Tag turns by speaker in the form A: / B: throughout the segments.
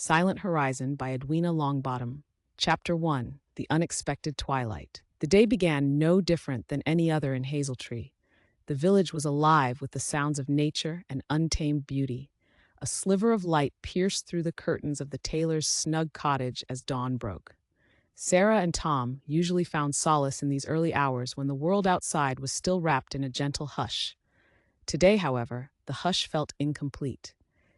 A: Silent Horizon by Edwina Longbottom. Chapter 1. The Unexpected Twilight. The day began no different than any other in Hazeltree. The village was alive with the sounds of nature and untamed beauty. A sliver of light pierced through the curtains of the tailor's snug cottage as dawn broke. Sarah and Tom usually found solace in these early hours when the world outside was still wrapped in a gentle hush. Today, however, the hush felt incomplete.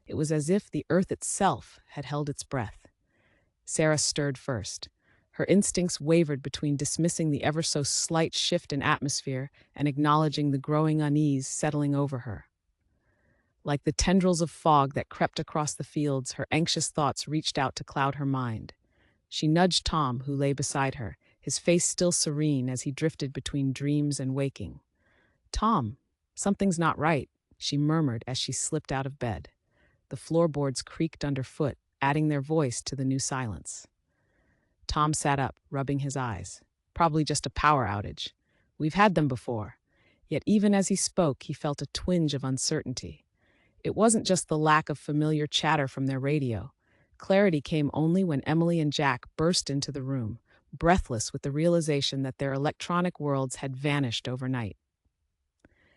A: It was as if the earth itself had held its breath. Sarah stirred first. Her instincts wavered between dismissing the ever-so-slight shift in atmosphere and acknowledging the growing unease settling over her. Like the tendrils of fog that crept across the fields, her anxious thoughts reached out to cloud her mind. She nudged Tom, who lay beside her, his face still serene as he drifted between dreams and waking. "Tom, something's not right," she murmured as she slipped out of bed. The floorboards creaked underfoot, adding their voice to the new silence. Tom sat up, rubbing his eyes. "Probably just a power outage. We've had them before." Yet even as he spoke, he felt a twinge of uncertainty. It wasn't just the lack of familiar chatter from their radio. Clarity came only when Emily and Jack burst into the room, breathless with the realization that their electronic worlds had vanished overnight.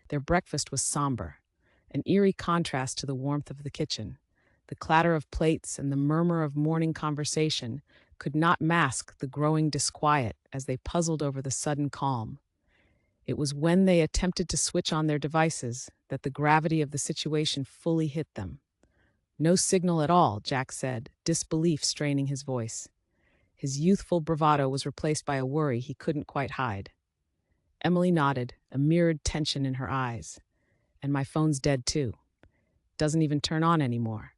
A: Their breakfast was somber, an eerie contrast to the warmth of the kitchen. The clatter of plates and the murmur of morning conversation could not mask the growing disquiet as they puzzled over the sudden calm. It was when they attempted to switch on their devices that the gravity of the situation fully hit them. "No signal at all," Jack said, disbelief straining his voice. His youthful bravado was replaced by a worry he couldn't quite hide. Emily nodded, a mirrored tension in her eyes. "And my phone's dead too. Doesn't even turn on anymore."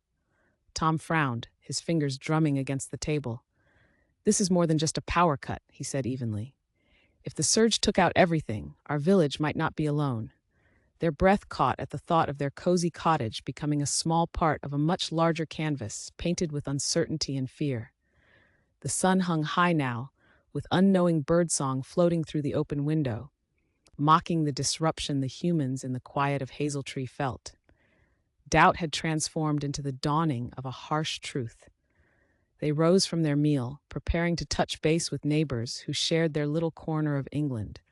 A: Tom frowned, his fingers drumming against the table. "This is more than just a power cut," he said evenly. "If the surge took out everything, our village might not be alone." Their breath caught at the thought of their cozy cottage becoming a small part of a much larger canvas painted with uncertainty and fear. The sun hung high now, with unknowing birdsong floating through the open window, mocking the disruption the humans in the quiet of Hazeltree felt. Doubt had transformed into the dawning of a harsh truth. They rose from their meal, preparing to touch base with neighbors who shared their little corner of England.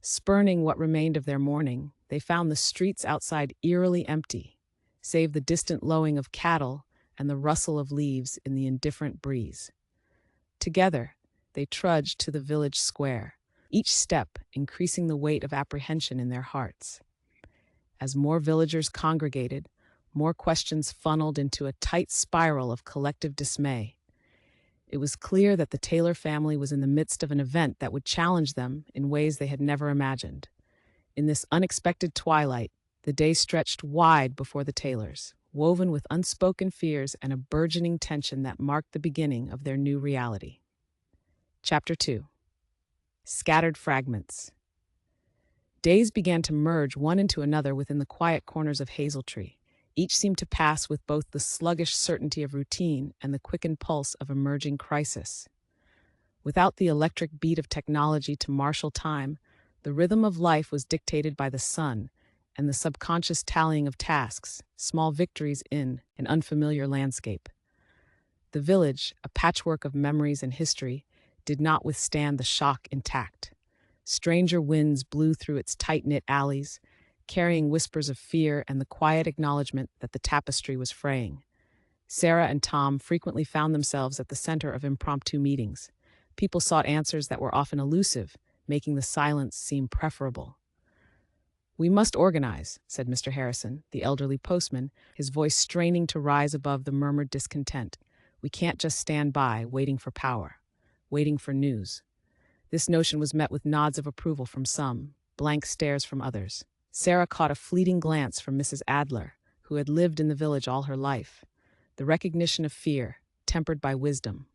A: Spurning what remained of their morning, they found the streets outside eerily empty, save the distant lowing of cattle and the rustle of leaves in the indifferent breeze. Together, they trudged to the village square, each step increasing the weight of apprehension in their hearts. As more villagers congregated, more questions funneled into a tight spiral of collective dismay. It was clear that the Taylor family was in the midst of an event that would challenge them in ways they had never imagined. In this unexpected twilight, the day stretched wide before the Taylors, woven with unspoken fears and a burgeoning tension that marked the beginning of their new reality. Chapter 2. Scattered Fragments. Days began to merge one into another within the quiet corners of Hazeltree. Each seemed to pass with both the sluggish certainty of routine and the quickened pulse of emerging crisis. Without the electric beat of technology to marshal time, the rhythm of life was dictated by the sun and the subconscious tallying of tasks, small victories in an unfamiliar landscape. The village, a patchwork of memories and history, did not withstand the shock intact. Stranger winds blew through its tight-knit alleys, carrying whispers of fear and the quiet acknowledgement that the tapestry was fraying. Sarah and Tom frequently found themselves at the center of impromptu meetings. People sought answers that were often elusive, making the silence seem preferable. "We must organize," said Mr. Harrison, the elderly postman, his voice straining to rise above the murmured discontent. "We can't just stand by, waiting for power, waiting for news." This notion was met with nods of approval from some, blank stares from others. Sarah caught a fleeting glance from Mrs. Adler, who had lived in the village all her life. The recognition of fear, tempered by wisdom.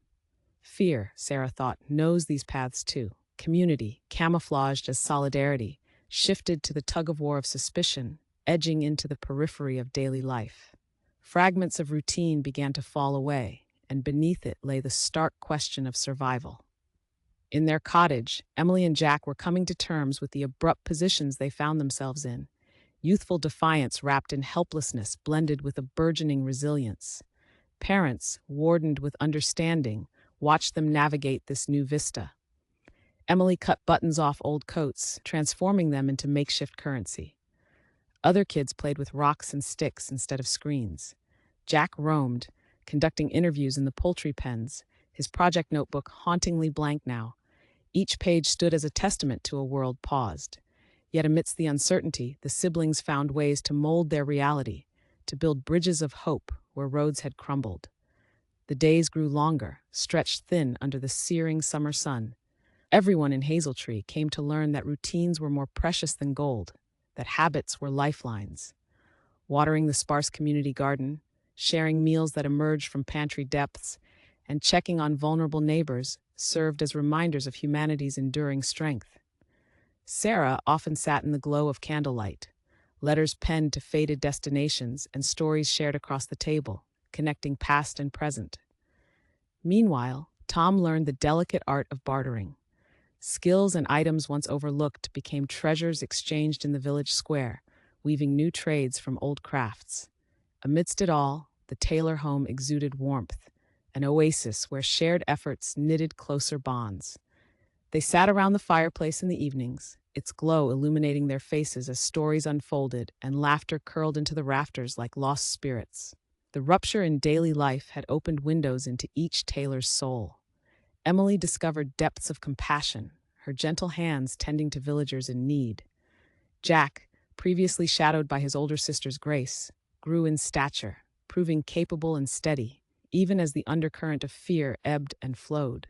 A: Fear, Sarah thought, knows these paths too. Community, camouflaged as solidarity, shifted to the tug-of-war of suspicion, edging into the periphery of daily life. Fragments of routine began to fall away, and beneath it lay the stark question of survival. In their cottage, Emily and Jack were coming to terms with the abrupt positions they found themselves in. Youthful defiance wrapped in helplessness blended with a burgeoning resilience. Parents, wardened with understanding, watched them navigate this new vista. Emily cut buttons off old coats, transforming them into makeshift currency. Other kids played with rocks and sticks instead of screens. Jack roamed, conducting interviews in the poultry pens, his project notebook hauntingly blank now. Each page stood as a testament to a world paused. Yet amidst the uncertainty, the siblings found ways to mold their reality, to build bridges of hope where roads had crumbled. The days grew longer, stretched thin under the searing summer sun. Everyone in Hazeltree came to learn that routines were more precious than gold, that habits were lifelines. Watering the sparse community garden, sharing meals that emerged from pantry depths, and checking on vulnerable neighbors served as reminders of humanity's enduring strength. Sarah often sat in the glow of candlelight, letters penned to faded destinations and stories shared across the table, connecting past and present. Meanwhile, Tom learned the delicate art of bartering. Skills and items once overlooked became treasures exchanged in the village square, weaving new trades from old crafts. Amidst it all, the Taylor home exuded warmth, an oasis where shared efforts knitted closer bonds. They sat around the fireplace in the evenings, its glow illuminating their faces as stories unfolded and laughter curled into the rafters like lost spirits. The rupture in daily life had opened windows into each Taylor's soul. Emily discovered depths of compassion, her gentle hands tending to villagers in need. Jack, previously shadowed by his older sister's grace, grew in stature, proving capable and steady, even as the undercurrent of fear ebbed and flowed.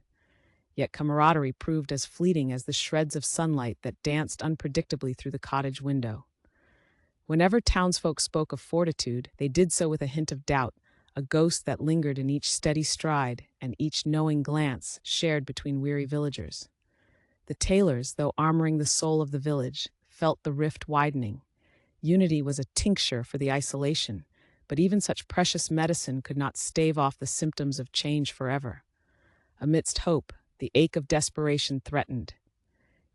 A: Yet camaraderie proved as fleeting as the shreds of sunlight that danced unpredictably through the cottage window. Whenever townsfolk spoke of fortitude, they did so with a hint of doubt, a ghost that lingered in each steady stride and each knowing glance shared between weary villagers. The Taylors, though armoring the soul of the village, felt the rift widening. Unity was a tincture for the isolation, but even such precious medicine could not stave off the symptoms of change forever. Amidst hope, the ache of desperation threatened.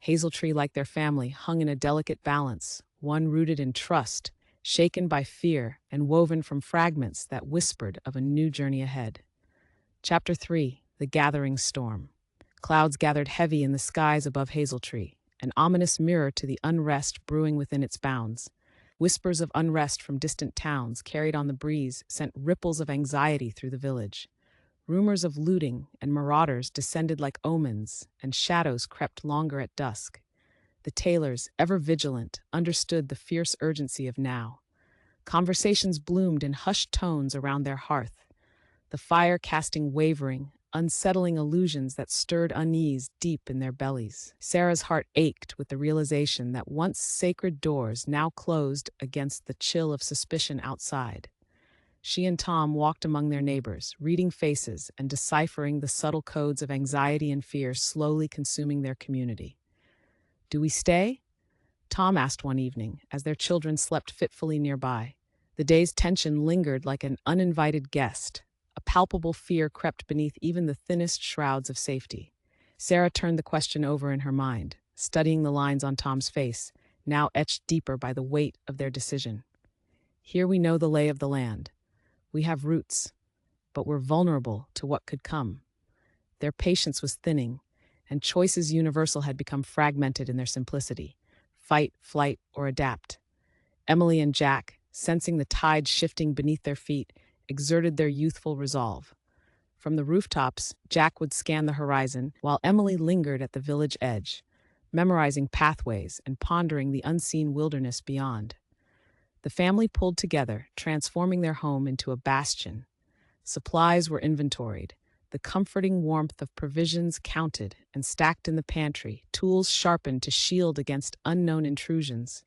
A: Hazeltree, like their family, hung in a delicate balance, one rooted in trust, shaken by fear, and woven from fragments that whispered of a new journey ahead. Chapter 3: The Gathering Storm. Clouds gathered heavy in the skies above Hazeltree, an ominous mirror to the unrest brewing within its bounds. Whispers of unrest from distant towns, carried on the breeze, sent ripples of anxiety through the village. Rumors of looting and marauders descended like omens, and shadows crept longer at dusk. The Taylors, ever vigilant, understood the fierce urgency of now. Conversations bloomed in hushed tones around their hearth, the fire casting wavering, unsettling illusions that stirred unease deep in their bellies. Sarah's heart ached with the realization that once sacred doors now closed against the chill of suspicion outside. She and Tom walked among their neighbors, reading faces and deciphering the subtle codes of anxiety and fear slowly consuming their community. "Do we stay?" Tom asked one evening, as their children slept fitfully nearby. The day's tension lingered like an uninvited guest. A palpable fear crept beneath even the thinnest shrouds of safety. Sarah turned the question over in her mind, studying the lines on Tom's face, now etched deeper by the weight of their decision. "Here we know the lay of the land. We have roots, but we're vulnerable to what could come." Their patience was thinning, and choices universal had become fragmented in their simplicity: fight, flight, or adapt. Emily and Jack, sensing the tide shifting beneath their feet, exerted their youthful resolve. From the rooftops, Jack would scan the horizon, while Emily lingered at the village edge, memorizing pathways and pondering the unseen wilderness beyond. The family pulled together, transforming their home into a bastion. Supplies were inventoried, the comforting warmth of provisions counted and stacked in the pantry, tools sharpened to shield against unknown intrusions.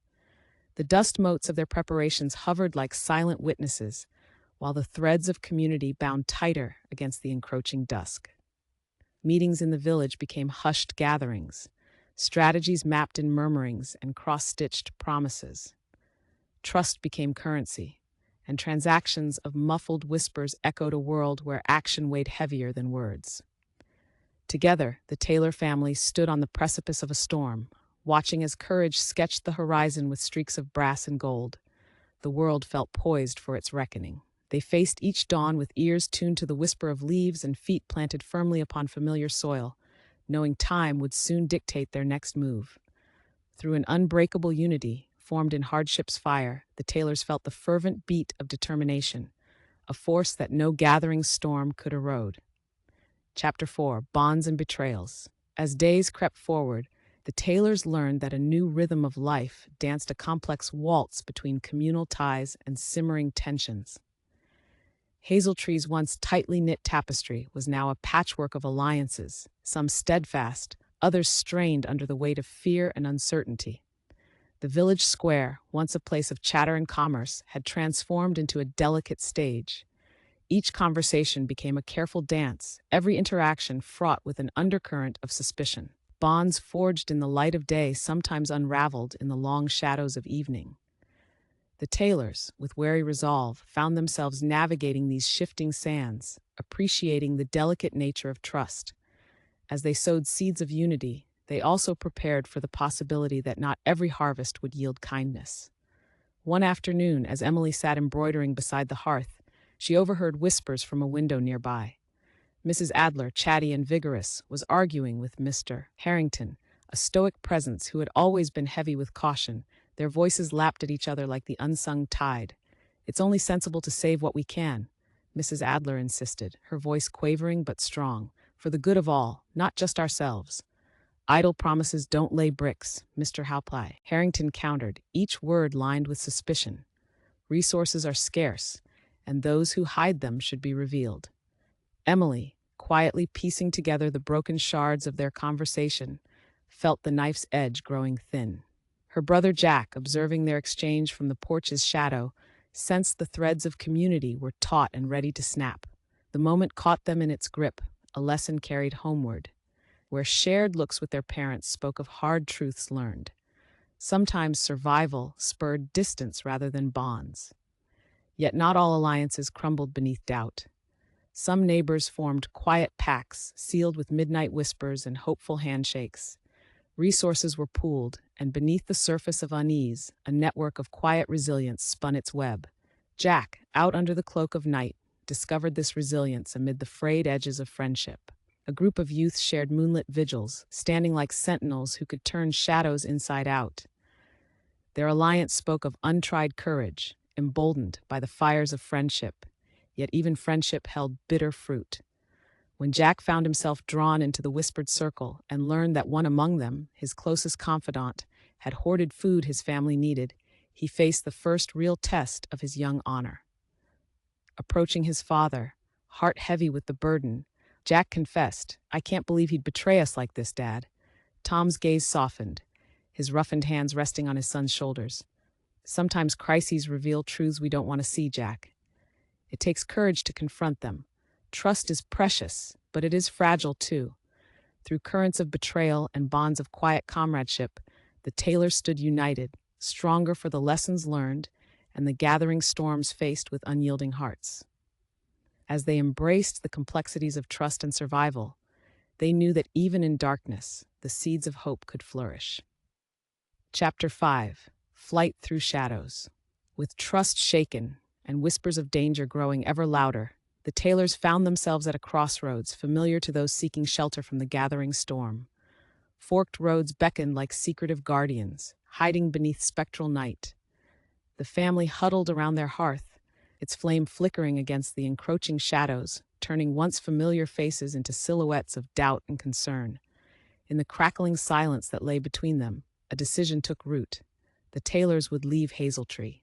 A: The dust motes of their preparations hovered like silent witnesses, while the threads of community bound tighter against the encroaching dusk. Meetings in the village became hushed gatherings, strategies mapped in murmurings and cross-stitched promises. Trust became currency, and transactions of muffled whispers echoed a world where action weighed heavier than words. Together, the Taylor family stood on the precipice of a storm, watching as courage sketched the horizon with streaks of brass and gold. The world felt poised for its reckoning. They faced each dawn with ears tuned to the whisper of leaves and feet planted firmly upon familiar soil, knowing time would soon dictate their next move. Through an unbreakable unity, formed in hardship's fire, the Taylors felt the fervent beat of determination, a force that no gathering storm could erode. Chapter 4: Bonds and Betrayals. As days crept forward, the Taylors learned that a new rhythm of life danced a complex waltz between communal ties and simmering tensions. Hazeltree's once tightly knit tapestry was now a patchwork of alliances, some steadfast, others strained under the weight of fear and uncertainty. The village square, once a place of chatter and commerce, had transformed into a delicate stage. Each conversation became a careful dance, every interaction fraught with an undercurrent of suspicion. Bonds forged in the light of day sometimes unraveled in the long shadows of evening. The Taylors, with wary resolve, found themselves navigating these shifting sands, appreciating the delicate nature of trust. As they sowed seeds of unity, they also prepared for the possibility that not every harvest would yield kindness. One afternoon, as Emily sat embroidering beside the hearth, she overheard whispers from a window nearby. Mrs. Adler, chatty and vigorous, was arguing with Mr. Harrington, a stoic presence who had always been heavy with caution. Their voices lapped at each other like the unsung tide. "It's only sensible to save what we can," Mrs. Adler insisted, her voice quavering but strong, "for the good of all, not just ourselves." "Idle promises don't lay bricks," Mr. Halply Harrington countered, each word lined with suspicion. "Resources are scarce, and those who hide them should be revealed." Emily, quietly piecing together the broken shards of their conversation, felt the knife's edge growing thin. Her brother Jack, observing their exchange from the porch's shadow, sensed the threads of community were taut and ready to snap. The moment caught them in its grip, a lesson carried homeward, where shared looks with their parents spoke of hard truths learned. Sometimes survival spurred distance rather than bonds. Yet not all alliances crumbled beneath doubt. Some neighbors formed quiet pacts, sealed with midnight whispers and hopeful handshakes. Resources were pooled, and beneath the surface of unease, a network of quiet resilience spun its web. Jack, out under the cloak of night, discovered this resilience amid the frayed edges of friendship. A group of youth shared moonlit vigils, standing like sentinels who could turn shadows inside out. Their alliance spoke of untried courage, emboldened by the fires of friendship, yet even friendship held bitter fruit. When Jack found himself drawn into the whispered circle and learned that one among them, his closest confidant, had hoarded food his family needed, he faced the first real test of his young honor. Approaching his father, heart heavy with the burden, Jack confessed, "I can't believe he'd betray us like this, Dad." Tom's gaze softened, his roughened hands resting on his son's shoulders. "Sometimes crises reveal truths we don't want to see, Jack. It takes courage to confront them. Trust is precious, but it is fragile too." Through currents of betrayal and bonds of quiet comradeship, the Taylors stood united, stronger for the lessons learned and the gathering storms faced with unyielding hearts. As they embraced the complexities of trust and survival, they knew that even in darkness, the seeds of hope could flourish. Chapter 5: Flight Through Shadows. With trust shaken and whispers of danger growing ever louder, the Taylors found themselves at a crossroads familiar to those seeking shelter from the gathering storm. Forked roads beckoned like secretive guardians, hiding beneath spectral night. The family huddled around their hearth, its flame flickering against the encroaching shadows, turning once familiar faces into silhouettes of doubt and concern. In the crackling silence that lay between them, a decision took root. The Taylors would leave Hazeltree.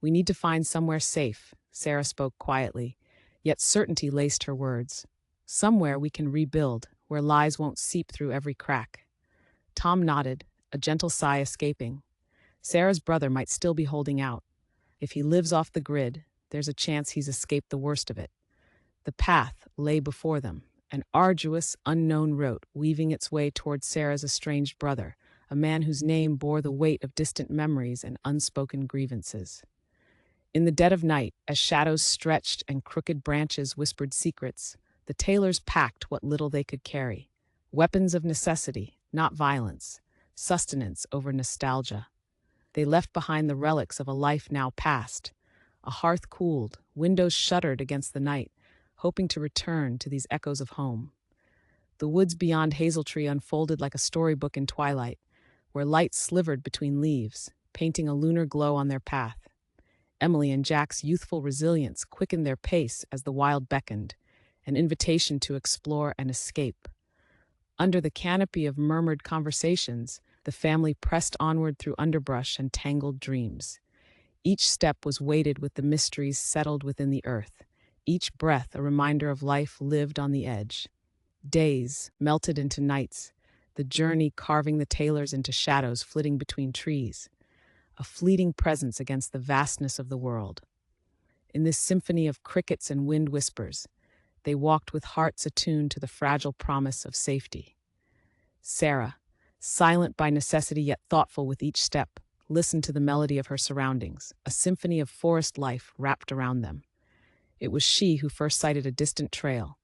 A: "We need to find somewhere safe," Sarah spoke quietly, yet certainty laced her words. "Somewhere we can rebuild, where lies won't seep through every crack." Tom nodded, a gentle sigh escaping. Sarah's brother might still be holding out. If he lives off the grid, there's a chance he's escaped the worst of it. The path lay before them, an arduous, unknown route weaving its way toward Sarah's estranged brother, a man whose name bore the weight of distant memories and unspoken grievances. In the dead of night, as shadows stretched and crooked branches whispered secrets, the Taylors packed what little they could carry. Weapons of necessity, not violence, sustenance over nostalgia. They left behind the relics of a life now past, a hearth cooled, windows shuttered against the night, hoping to return to these echoes of home. The woods beyond Hazeltree unfolded like a storybook in twilight, where light slivered between leaves, painting a lunar glow on their path. Emily and Jack's youthful resilience quickened their pace as the wild beckoned, an invitation to explore and escape. Under the canopy of murmured conversations, the family pressed onward through underbrush and tangled dreams. Each step was weighted with the mysteries settled within the earth, each breath a reminder of life lived on the edge. Days melted into nights, the journey carving the Taylors into shadows flitting between trees, a fleeting presence against the vastness of the world. In this symphony of crickets and wind whispers, they walked with hearts attuned to the fragile promise of safety. Sarah, silent by necessity yet thoughtful with each step, listened to the melody of her surroundings, a symphony of forest life wrapped around them. It was she who first sighted a distant trail,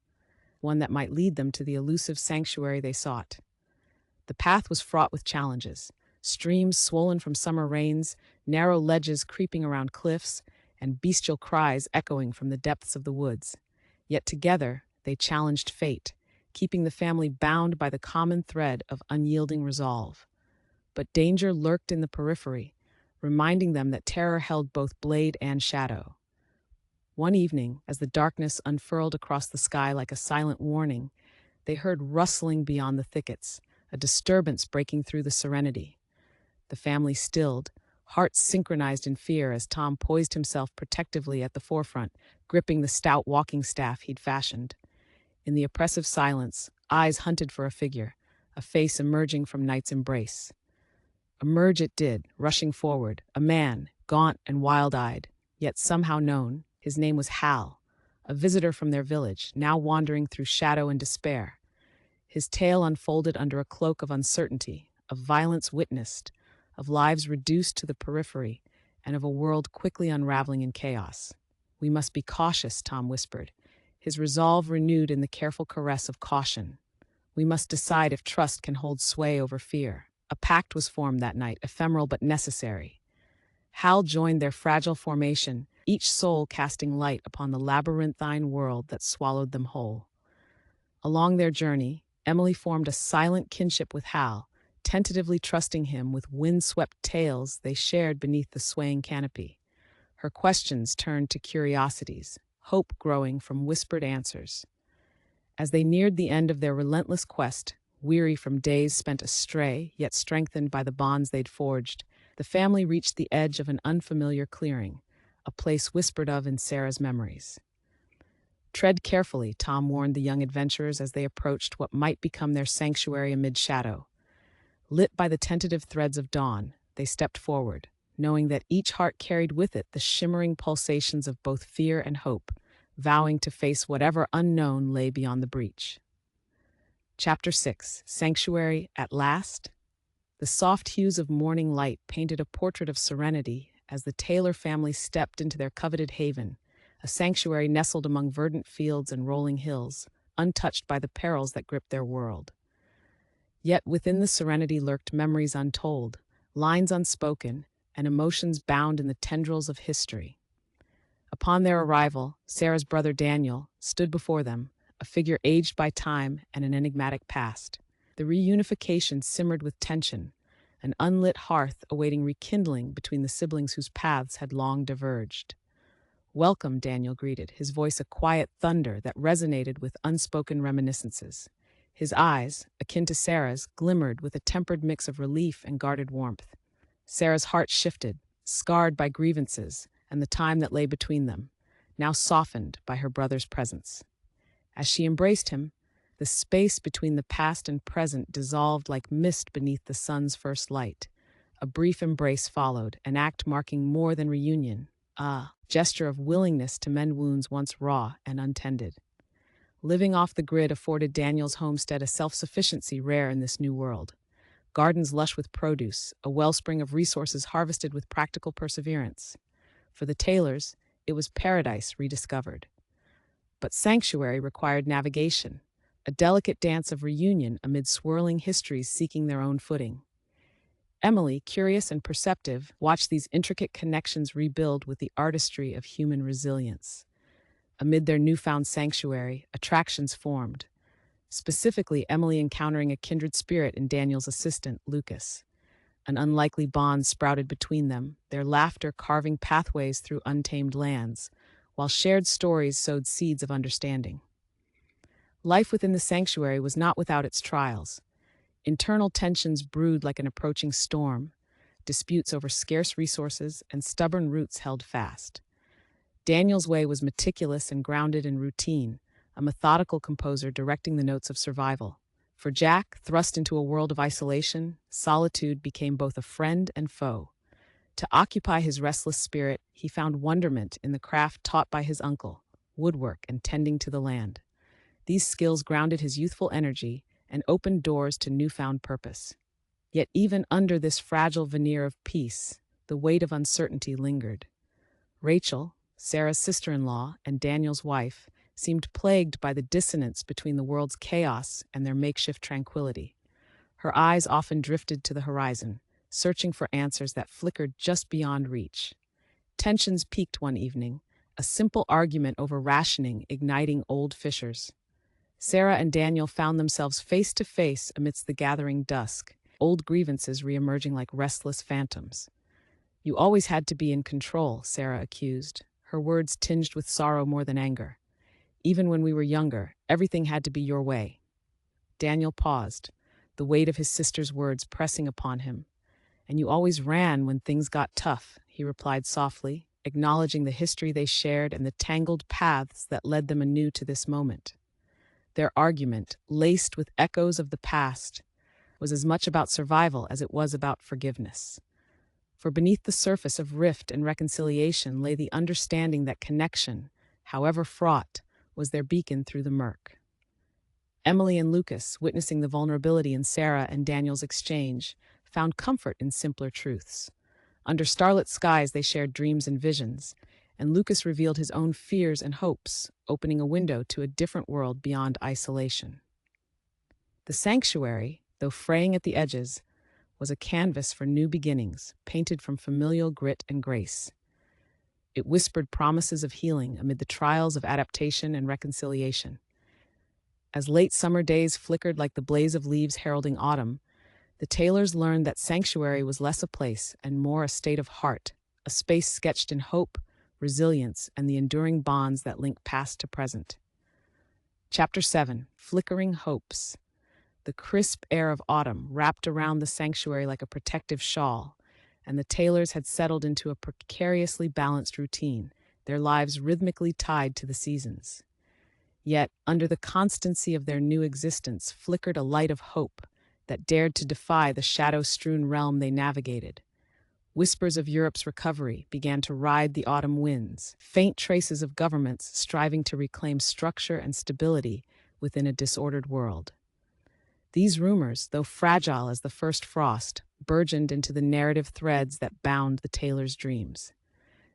A: one that might lead them to the elusive sanctuary they sought. The path was fraught with challenges: streams swollen from summer rains, narrow ledges creeping around cliffs, and bestial cries echoing from the depths of the woods. Yet together, they challenged fate, keeping the family bound by the common thread of unyielding resolve. But danger lurked in the periphery, reminding them that terror held both blade and shadow. One evening, as the darkness unfurled across the sky like a silent warning, they heard rustling beyond the thickets, a disturbance breaking through the serenity. The family stilled, hearts synchronized in fear as Tom poised himself protectively at the forefront, gripping the stout walking staff he'd fashioned. In the oppressive silence, eyes hunted for a figure, a face emerging from night's embrace. Emerge it did, rushing forward, a man, gaunt and wild-eyed, yet somehow known. His name was Hal, a visitor from their village, now wandering through shadow and despair. His tale unfolded under a cloak of uncertainty, of violence witnessed, of lives reduced to the periphery, and of a world quickly unraveling in chaos. "We must be cautious," Tom whispered, his resolve renewed in the careful caress of caution. "We must decide if trust can hold sway over fear." A pact was formed that night, ephemeral but necessary. Hal joined their fragile formation, each soul casting light upon the labyrinthine world that swallowed them whole. Along their journey, Emily formed a silent kinship with Hal, tentatively trusting him with wind-swept tales they shared beneath the swaying canopy. Her questions turned to curiosities, hope growing from whispered answers. As they neared the end of their relentless quest, weary from days spent astray, yet strengthened by the bonds they'd forged, the family reached the edge of an unfamiliar clearing, a place whispered of in Sarah's memories. "Tread carefully," Tom warned the young adventurers as they approached what might become their sanctuary amid shadow. Lit by the tentative threads of dawn, they stepped forward, knowing that each heart carried with it the shimmering pulsations of both fear and hope, vowing to face whatever unknown lay beyond the breach. Chapter 6: Sanctuary at Last? The soft hues of morning light painted a portrait of serenity as the Taylor family stepped into their coveted haven, a sanctuary nestled among verdant fields and rolling hills, untouched by the perils that gripped their world. Yet within the serenity lurked memories untold, lines unspoken, and emotions bound in the tendrils of history. Upon their arrival, Sarah's brother Daniel stood before them, a figure aged by time and an enigmatic past. The reunification simmered with tension, an unlit hearth awaiting rekindling between the siblings whose paths had long diverged. "Welcome," Daniel greeted, his voice a quiet thunder that resonated with unspoken reminiscences. His eyes, akin to Sarah's, glimmered with a tempered mix of relief and guarded warmth. Sarah's heart shifted, scarred by grievances and the time that lay between them, now softened by her brother's presence. As she embraced him, the space between the past and present dissolved like mist beneath the sun's first light. A brief embrace followed, an act marking more than reunion, a gesture of willingness to mend wounds once raw and untended. Living off the grid afforded Daniel's homestead a self-sufficiency rare in this new world. Gardens lush with produce, a wellspring of resources harvested with practical perseverance. For the Taylors, it was paradise rediscovered. But sanctuary required navigation, a delicate dance of reunion amid swirling histories seeking their own footing. Emily, curious and perceptive, watched these intricate connections rebuild with the artistry of human resilience. Amid their newfound sanctuary, attractions formed, specifically Emily encountering a kindred spirit in Daniel's assistant, Lucas. An unlikely bond sprouted between them, their laughter carving pathways through untamed lands, while shared stories sowed seeds of understanding. Life within the sanctuary was not without its trials. Internal tensions brewed like an approaching storm, disputes over scarce resources and stubborn roots held fast. Daniel's way was meticulous and grounded in routine, a methodical composer directing the notes of survival. For Jack, thrust into a world of isolation, solitude became both a friend and foe. To occupy his restless spirit, he found wonderment in the craft taught by his uncle, woodwork and tending to the land. These skills grounded his youthful energy and opened doors to newfound purpose. Yet even under this fragile veneer of peace, the weight of uncertainty lingered. Rachel, Sarah's sister-in-law and Daniel's wife, seemed plagued by the dissonance between the world's chaos and their makeshift tranquility. Her eyes often drifted to the horizon, searching for answers that flickered just beyond reach. Tensions peaked one evening, a simple argument over rationing igniting old fissures. Sarah and Daniel found themselves face to face amidst the gathering dusk, old grievances reemerging like restless phantoms. "You always had to be in control," Sarah accused, her words tinged with sorrow more than anger. "Even when we were younger, everything had to be your way." Daniel paused, the weight of his sister's words pressing upon him. "And you always ran when things got tough," he replied softly, acknowledging the history they shared and the tangled paths that led them anew to this moment. Their argument, laced with echoes of the past, was as much about survival as it was about forgiveness. For beneath the surface of rift and reconciliation lay the understanding that connection, however fraught, was their beacon through the murk. Emily and Lucas, witnessing the vulnerability in Sarah and Daniel's exchange, found comfort in simpler truths. Under starlit skies they shared dreams and visions, and Lucas revealed his own fears and hopes, opening a window to a different world beyond isolation. The sanctuary, though fraying at the edges, was a canvas for new beginnings, painted from familial grit and grace. It whispered promises of healing amid the trials of adaptation and reconciliation. As late summer days flickered like the blaze of leaves heralding autumn, the Taylors learned that sanctuary was less a place and more a state of heart, a space sketched in hope, resilience, and the enduring bonds that link past to present. Chapter 7: Flickering Hopes. The crisp air of autumn wrapped around the sanctuary like a protective shawl, and the Taylors had settled into a precariously balanced routine, their lives rhythmically tied to the seasons. Yet, under the constancy of their new existence flickered a light of hope that dared to defy the shadow-strewn realm they navigated. Whispers of Europe's recovery began to ride the autumn winds, faint traces of governments striving to reclaim structure and stability within a disordered world. These rumors, though fragile as the first frost, burgeoned into the narrative threads that bound the Taylors' dreams.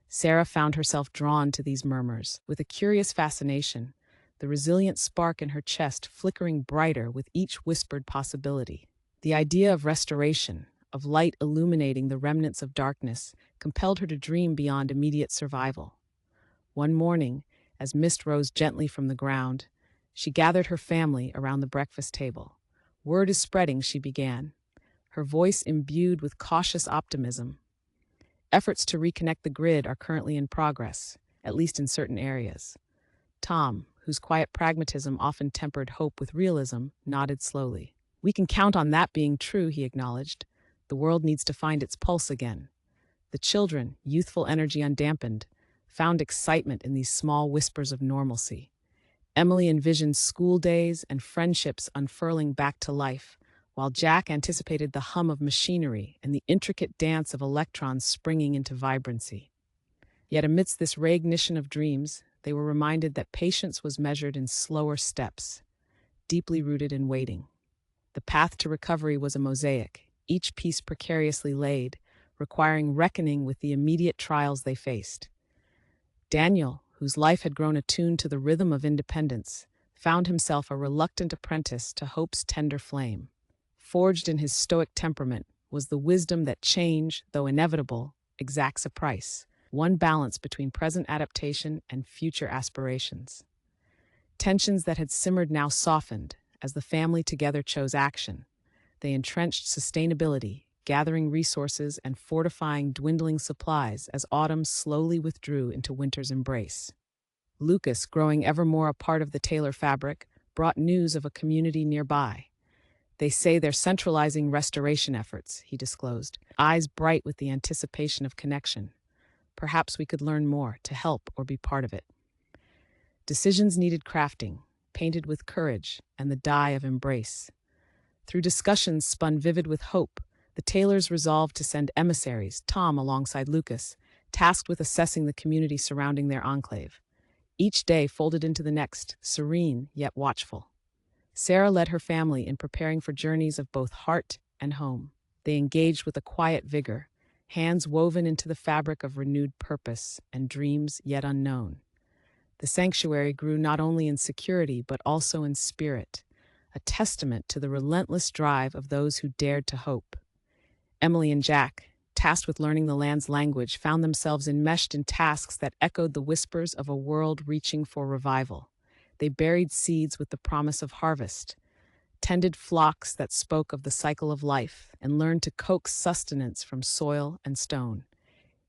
A: Sarah found herself drawn to these murmurs with a curious fascination, the resilient spark in her chest flickering brighter with each whispered possibility. The idea of restoration, of light illuminating the remnants of darkness, compelled her to dream beyond immediate survival. One morning, as mist rose gently from the ground, she gathered her family around the breakfast table. "Word is spreading," she began, her voice imbued with cautious optimism. "Efforts to reconnect the grid are currently in progress, at least in certain areas." Tom, whose quiet pragmatism often tempered hope with realism, nodded slowly. "We can count on that being true," he acknowledged. "The world needs to find its pulse again." The children, youthful energy undampened, found excitement in these small whispers of normalcy. Emily envisioned school days and friendships unfurling back to life, while Jack anticipated the hum of machinery and the intricate dance of electrons springing into vibrancy. Yet amidst this reignition of dreams, they were reminded that patience was measured in slower steps, deeply rooted in waiting. The path to recovery was a mosaic, each piece precariously laid, requiring reckoning with the immediate trials they faced. Daniel, whose life had grown attuned to the rhythm of independence, found himself a reluctant apprentice to hope's tender flame. Forged in his stoic temperament was the wisdom that change, though inevitable, exacts a price. one balance between present adaptation and future aspirations. Tensions that had simmered now softened as the family together chose action. They entrenched sustainability, gathering resources and fortifying dwindling supplies as autumn slowly withdrew into winter's embrace. Lucas, growing ever more a part of the Taylor fabric, brought news of a community nearby. They say they're centralizing restoration efforts, he disclosed, eyes bright with the anticipation of connection. Perhaps we could learn more to help or be part of it. Decisions needed crafting, painted with courage and the dye of embrace. Through discussions spun vivid with hope, the Taylors resolved to send emissaries, Tom alongside Lucas, tasked with assessing the community surrounding their enclave. Each day folded into the next, serene yet watchful. Sarah led her family in preparing for journeys of both heart and home. They engaged with a quiet vigor, hands woven into the fabric of renewed purpose and dreams yet unknown. The sanctuary grew not only in security but also in spirit, a testament to the relentless drive of those who dared to hope. Emily and Jack, tasked with learning the land's language, found themselves enmeshed in tasks that echoed the whispers of a world reaching for revival. They buried seeds with the promise of harvest, tended flocks that spoke of the cycle of life, and learned to coax sustenance from soil and stone.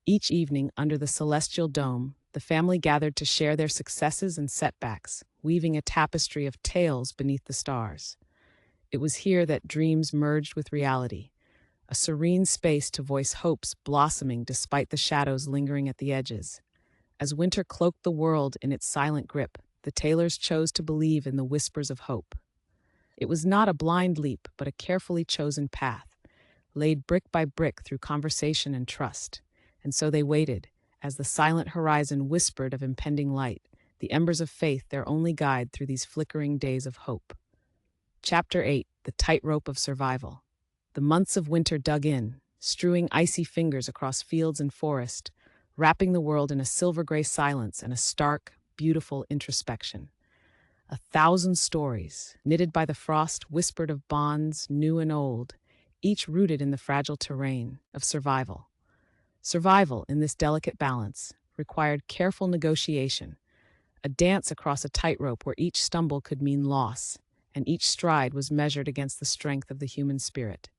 A: Each evening, under the celestial dome, the family gathered to share their successes and setbacks, weaving a tapestry of tales beneath the stars. It was here that dreams merged with reality, a serene space to voice hopes blossoming despite the shadows lingering at the edges. As winter cloaked the world in its silent grip, the Taylors chose to believe in the whispers of hope. It was not a blind leap, but a carefully chosen path, laid brick by brick through conversation and trust. And so they waited, as the silent horizon whispered of impending light, the embers of faith their only guide through these flickering days of hope. Chapter 8: The Tightrope of Survival. The months of winter dug in, strewing icy fingers across fields and forest, wrapping the world in a silver-gray silence and a stark, beautiful introspection. 1,000 stories, knitted by the frost, whispered of bonds new and old, each rooted in the fragile terrain of survival. Survival, in this delicate balance, required careful negotiation, a dance across a tightrope where each stumble could mean loss, and each stride was measured against the strength of the human spirit.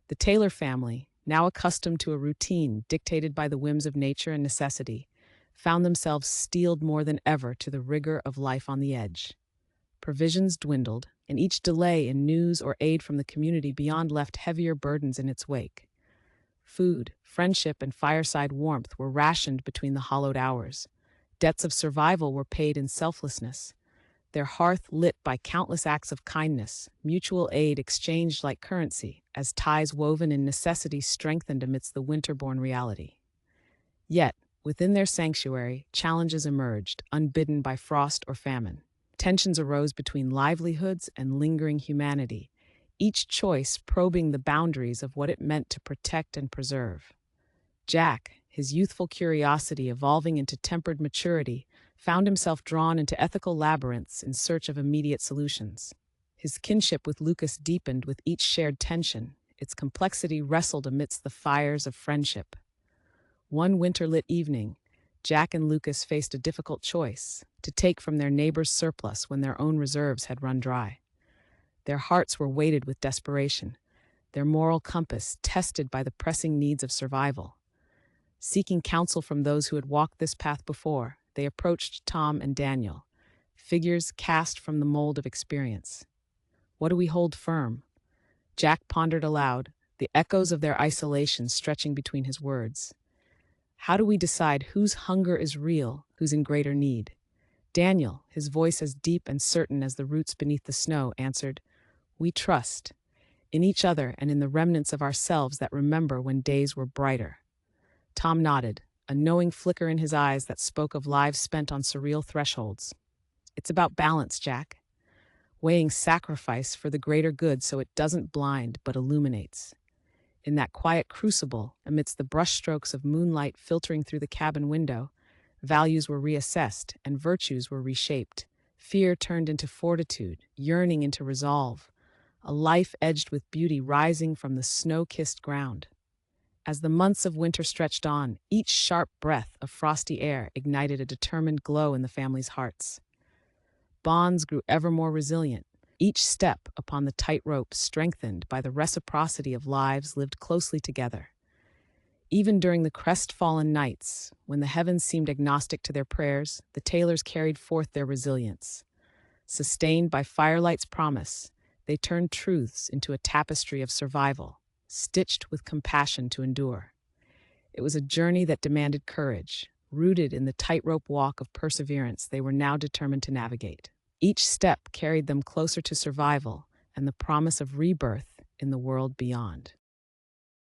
A: The Taylor family, now accustomed to a routine dictated by the whims of nature and necessity, found themselves steeled more than ever to the rigor of life on the edge. Provisions dwindled, and each delay in news or aid from the community beyond left heavier burdens in its wake. Food, friendship, and fireside warmth were rationed between the hollowed hours. Debts of survival were paid in selflessness, their hearth lit by countless acts of kindness, mutual aid exchanged like currency, as ties woven in necessity strengthened amidst the winter-born reality. Yet, within their sanctuary, challenges emerged, unbidden by frost or famine. Tensions arose between livelihoods and lingering humanity, each choice probing the boundaries of what it meant to protect and preserve. Jack, his youthful curiosity evolving into tempered maturity, found himself drawn into ethical labyrinths in search of immediate solutions. His kinship with Lucas deepened with each shared tension, its complexity wrestled amidst the fires of friendship. One winter-lit evening, Jack and Lucas faced a difficult choice: to take from their neighbor's surplus when their own reserves had run dry. Their hearts were weighted with desperation, their moral compass tested by the pressing needs of survival. Seeking counsel from those who had walked this path before, they approached Tom and Daniel, figures cast from the mold of experience. What do we hold firm? Jack pondered aloud, the echoes of their isolation stretching between his words. How do we decide whose hunger is real, who's in greater need? Daniel, his voice as deep and certain as the roots beneath the snow, answered, "We trust in each other and in the remnants of ourselves that remember when days were brighter." Tom nodded, a knowing flicker in his eyes that spoke of lives spent on surreal thresholds. It's about balance, Jack. Weighing sacrifice for the greater good so it doesn't blind but illuminates. In that quiet crucible, amidst the brushstrokes of moonlight filtering through the cabin window, values were reassessed and virtues were reshaped. Fear turned into fortitude, yearning into resolve, a life edged with beauty rising from the snow-kissed ground. As the months of winter stretched on, each sharp breath of frosty air ignited a determined glow in the family's hearts. Bonds grew ever more resilient, each step upon the tightrope strengthened by the reciprocity of lives lived closely together. Even during the crestfallen nights, when the heavens seemed agnostic to their prayers, the Taylors carried forth their resilience. Sustained by firelight's promise, they turned truths into a tapestry of survival, stitched with compassion to endure. It was a journey that demanded courage, rooted in the tightrope walk of perseverance they were now determined to navigate. Each step carried them closer to survival and the promise of rebirth in the world beyond.